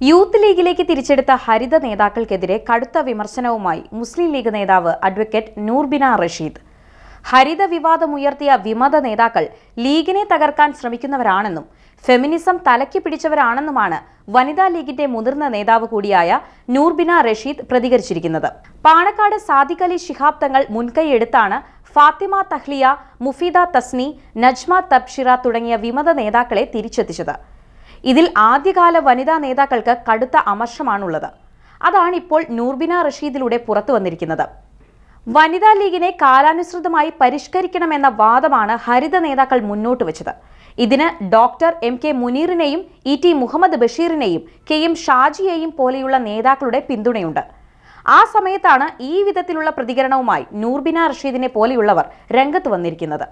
Youth ലീഗിലേക്ക് തിരിച്ചെടുത്ത ഹരിത നേതാക്കൾക്കെതിരെ കടുത്ത വിമർശനവുമായി മുസ്ലിം league നേതാവ് അഡ്വക്കേറ്റ് നൂർബിന റഷീദ്. ഹരിത വിവാദമുയർത്തിയ വിമത നേതാക്കൾ ലീഗിനെ തകർക്കാൻ ശ്രമിക്കുന്നവരാണെന്നും ഫെമിനിസം തലയ്ക്ക് പിടിച്ചവരാണെന്നുമാണ് വനിതാ ലീഗിന്റെ മുതിർന്ന നേതാവ് കൂടിയായ നൂർബിന റഷീദ് പ്രതികരിച്ചിരിക്കുന്നത്. പാണക്കാട് സാദിഖ് അലി ശിഹാബ് തങ്ങൾ മുൻകൈയെടുത്താണ് ഫാത്തിമ തഹ്ലിയ, മുഫീദ തസ്നി, നജ്മ തബ്ഷിറ തുടങ്ങിയ വിമത നേതാക്കളെ തിരിച്ചെത്തിച്ചത്. ഇതിൽ ആദ്യകാല വനിതാ നേതാക്കൾക്ക് കടുത്ത അമർഷമാണുള്ളത്. അതാണിപ്പോൾ നൂർബിന റഷീദിലൂടെ പുറത്തു വന്നിരിക്കുന്നത്. വനിതാ ലീഗിനെ കാലാനുസൃതമായി പരിഷ്കരിക്കണമെന്ന വാദമാണ് ഹരിത നേതാക്കൾ മുന്നോട്ട് വെച്ചത്. ഇതിന് ഡോക്ടർ MK മുനീറിനെയും ET മുഹമ്മദ് ബഷീറിനെയും KM ഷാജിയെയും പോലെയുള്ള നേതാക്കളുടെ പിന്തുണയുണ്ട്. ആ സമയത്താണ് ഈ വിധത്തിലുള്ള പ്രതികരണവുമായി നൂർബിന റഷീദിനെ പോലെയുള്ളവർ രംഗത്ത് വന്നിരിക്കുന്നത്.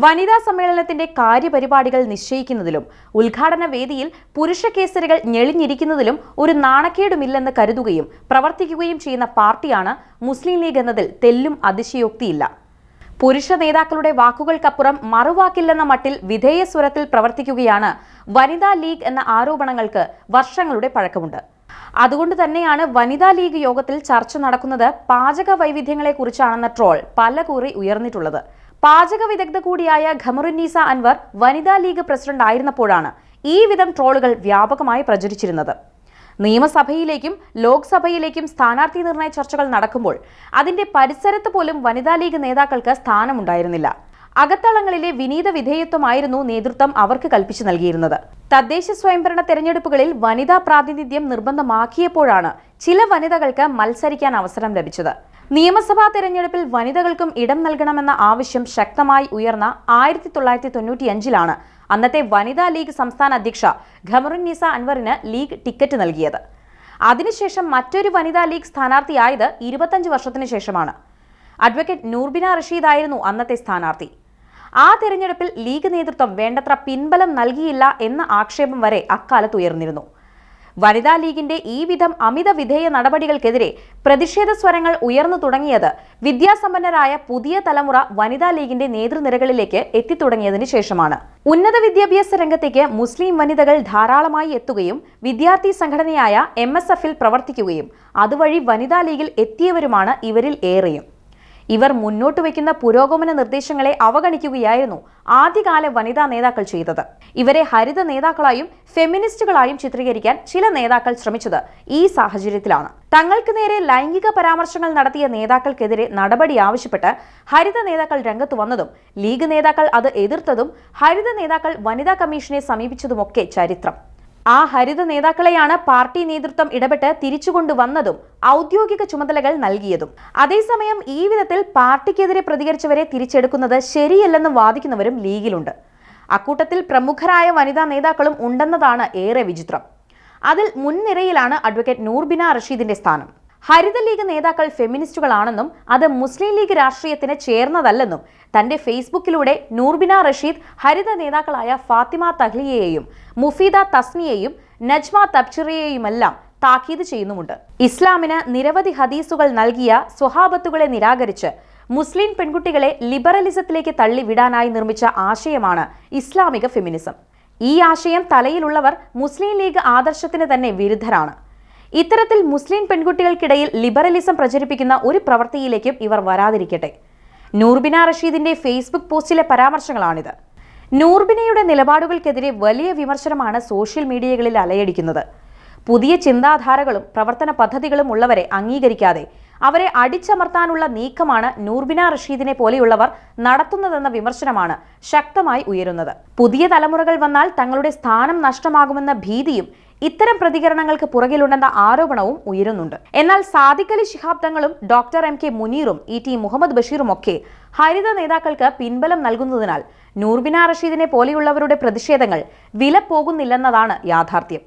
വനിതാ സമ്മേളനത്തിന്റെ കാര്യപരിപാടികൾ നിശ്ചയിക്കുന്നതിലും ഉദ്ഘാടന വേദിയിൽ പുരുഷ കേസരികൾ ഞെളിഞ്ഞിരിക്കുന്നതിലും ഒരു നാണക്കേടുമില്ലെന്ന് കരുതുകയും പ്രവർത്തിക്കുകയും ചെയ്യുന്ന പാർട്ടിയാണ് മുസ്ലിം ലീഗ് എന്നതിൽ തെല്ലും അതിശയോക്തിയില്ല. പുരുഷ നേതാക്കളുടെ വാക്കുകൾക്കപ്പുറം മറുവാക്കില്ലെന്ന മട്ടിൽ വിധേയ സ്വരത്തിൽ പ്രവർത്തിക്കുകയാണ് വനിതാ ലീഗ് എന്ന ആരോപണങ്ങൾക്ക് വർഷങ്ങളുടെ പഴക്കമുണ്ട്. അതുകൊണ്ട് തന്നെയാണ് വനിതാ ലീഗ് യോഗത്തിൽ ചർച്ച നടക്കുന്നത് പാചക വൈവിധ്യങ്ങളെക്കുറിച്ചാണെന്ന ട്രോൾ പലകുറി ഉയർന്നിട്ടുള്ളത്. പാചക വിദഗ്ധ കൂടിയായ ഖമറുന്നീസ അൻവർ വനിതാ ലീഗ് പ്രസിഡന്റ് ആയിരുന്നപ്പോഴാണ് ഈ വിധം ട്രോളുകൾ വ്യാപകമായി പ്രചരിച്ചിരുന്നത്. നിയമസഭയിലേക്കും ലോക്സഭയിലേക്കും സ്ഥാനാർത്ഥി നിർണയ ചർച്ചകൾ നടക്കുമ്പോൾ അതിന്റെ പരിസരത്ത് പോലും വനിതാ ലീഗ് നേതാക്കൾക്ക് സ്ഥാനമുണ്ടായിരുന്നില്ല. അകത്തളങ്ങളിലെ വിനീത വിധേയത്വമായിരുന്നു നേതൃത്വം അവർക്ക് കൽപ്പിച്ചു നൽകിയിരുന്നത്. തദ്ദേശ സ്വയംഭരണ തെരഞ്ഞെടുപ്പുകളിൽ വനിതാ പ്രാതിനിധ്യം നിർബന്ധമാക്കിയപ്പോഴാണ് ചില വനിതകൾക്ക് മത്സരിക്കാൻ അവസരം ലഭിച്ചത്. നിയമസഭാ തെരഞ്ഞെടുപ്പിൽ വനിതകൾക്കും ഇടം നൽകണമെന്ന ആവശ്യം ശക്തമായി ഉയർന്ന 1995-ലാണ് അന്നത്തെ വനിതാ ലീഗ് സംസ്ഥാന അധ്യക്ഷ ഖമറുന്നീസ അൻവറിന് ലീഗ് ടിക്കറ്റ് നൽകിയത്. അതിനുശേഷം മറ്റൊരു വനിതാ ലീഗ് സ്ഥാനാർത്ഥിയായത് 25 വർഷത്തിനു ശേഷമാണ്. അഡ്വക്കേറ്റ് നൂർബിന റഷീദ് ആയിരുന്നു അന്നത്തെ സ്ഥാനാർത്ഥി. ആ തെരഞ്ഞെടുപ്പിൽ ലീഗ് നേതൃത്വം വേണ്ടത്ര പിൻബലം നൽകിയില്ല എന്ന ആക്ഷേപം വരെ അക്കാലത്ത് ഉയർന്നിരുന്നു. വനിതാ ലീഗിന്റെ ഈ വിധം അമിത വിധേയ നടപടികൾക്കെതിരെ പ്രതിഷേധ സ്വരങ്ങൾ ഉയർന്നു തുടങ്ങിയത് വിദ്യാസമ്പന്നരായ പുതിയ തലമുറ വനിതാ ലീഗിന്റെ നേതൃനിരകളിലേക്ക് എത്തിത്തുടങ്ങിയതിനു ശേഷമാണ്. ഉന്നത വിദ്യാഭ്യാസ രംഗത്തേക്ക് മുസ്ലിം വനിതകൾ ധാരാളമായി എത്തുകയും വിദ്യാർത്ഥി സംഘടനയായ MSF-ൽ പ്രവർത്തിക്കുകയും അതുവഴി വനിതാ ലീഗിൽ എത്തിയവരുമാണ് ഇവരിൽ ഏറെയും. ഇവർ മുന്നോട്ട് വയ്ക്കുന്ന പുരോഗമന നിർദ്ദേശങ്ങളെ അവഗണിക്കുകയായിരുന്നു ആദ്യകാല വനിതാ നേതാക്കൾ ചെയ്തത്. ഇവരെ ഹരിത നേതാക്കളായും ഫെമിനിസ്റ്റുകളായും ചിത്രീകരിക്കാൻ ചില നേതാക്കൾ ശ്രമിച്ചത് ഈ സാഹചര്യത്തിലാണ്. തങ്ങൾക്ക് നേരെ ലൈംഗിക പരാമർശങ്ങൾ നടത്തിയ നേതാക്കൾക്കെതിരെ നടപടി ആവശ്യപ്പെട്ട് ഹരിത നേതാക്കൾ രംഗത്ത് വന്നതും ലീഗ് നേതാക്കൾ അത് എതിർത്തതും ഹരിത നേതാക്കൾ വനിതാ കമ്മീഷനെ സമീപിച്ചതുമൊക്കെ ചരിത്രം. ആ ഹരിത നേതാക്കളെയാണ് പാർട്ടി നേതൃത്വം ഇടപെട്ട് തിരിച്ചുകൊണ്ടുവന്നതും ഔദ്യോഗിക ചുമതലകൾ നൽകിയതും. അതേസമയം ഈ വിധത്തിൽ പാർട്ടിക്കെതിരെ പ്രതികരിച്ചവരെ തിരിച്ചെടുക്കുന്നത് ശരിയല്ലെന്ന് വാദിക്കുന്നവരും ലീഗിലുണ്ട്. അക്കൂട്ടത്തിൽ പ്രമുഖരായ വനിതാ നേതാക്കളും ഉണ്ടെന്നതാണ് ഏറെ വിചിത്രം. അതിൽ മുൻനിരയിലാണ് അഡ്വക്കേറ്റ് നൂർബിന റഷീദിന്റെ സ്ഥാനം. ഹരിത ലീഗ് നേതാക്കൾ ഫെമിനിസ്റ്റുകളാണെന്നും അത് മുസ്ലിം ലീഗ് രാഷ്ട്രീയത്തിന് ചേർന്നതല്ലെന്നും തന്റെ ഫേസ്ബുക്കിലൂടെ നൂർബിന റഷീദ് ഹരിത നേതാക്കളായ ഫാത്തിമ തഹ്ലിയയെയും മുഫീദ തസ്നിയെയും നജ്മ തബ്ഷിറയെയുമെല്ലാം താക്കീത് ചെയ്യുന്നുമുണ്ട്. ഇസ്ലാമിന് നിരവധി ഹദീസുകൾ നൽകിയ സ്വഹാബത്തുകളെ നിരാകരിച്ച് മുസ്ലിം പെൺകുട്ടികളെ ലിബറലിസത്തിലേക്ക് തള്ളിവിടാനായി നിർമ്മിച്ച ആശയമാണ് ഇസ്ലാമിക ഫെമിനിസം. ഈ ആശയം തലയിലുള്ളവർ മുസ്ലിം ലീഗ് ആദർശത്തിന് തന്നെ വിരുദ്ധരാണ്. ഇത്തരത്തിൽ മുസ്ലിം പെൺകുട്ടികൾക്കിടയിൽ ലിബറലിസം പ്രചരിപ്പിക്കുന്ന ഒരു പ്രവൃത്തിയിലേക്കും ഇവർ വരാതിരിക്കട്ടെ. നൂർബിന റഷീദിന്റെ ഫേസ്ബുക്ക് പോസ്റ്റിലെ പരാമർശങ്ങളാണിത്. നൂർബിനയുടെ നിലപാടുകൾക്കെതിരെ വലിയ വിമർശനമാണ് സോഷ്യൽ മീഡിയകളിൽ അലയടിക്കുന്നത്. പുതിയ ചിന്താധാരകളും പ്രവർത്തന പദ്ധതികളും ഉള്ളവരെ അംഗീകരിക്കാതെ അവരെ അടിച്ചമർത്താനുള്ള നീക്കമാണ് നൂർബിന റഷീദിനെ പോലെയുള്ളവർ നടത്തുന്നതെന്ന വിമർശനമാണ് ശക്തമായി ഉയരുന്നത്. പുതിയ തലമുറകൾ വന്നാൽ തങ്ങളുടെ സ്ഥാനം നഷ്ടമാകുമെന്ന ഭീതിയും ഇത്തരം പ്രതികരണങ്ങൾക്ക് പുറകിലുണ്ടെന്ന ആരോപണവും ഉയരുന്നുണ്ട്. എന്നാൽ സാദിഖ് അലി ശിഹാബ് തങ്ങളും ഡോക്ടർ MK മുനീറും ET മുഹമ്മദ് ബഷീറും ഒക്കെ ഹരിത നേതാക്കൾക്ക് പിൻബലം നൽകുന്നതിനാൽ നൂർബിന റഷീദിനെ പോലെയുള്ളവരുടെ പ്രതിഷേധങ്ങൾ വില പോകുന്നില്ലെന്നതാണ് യാഥാർത്ഥ്യം.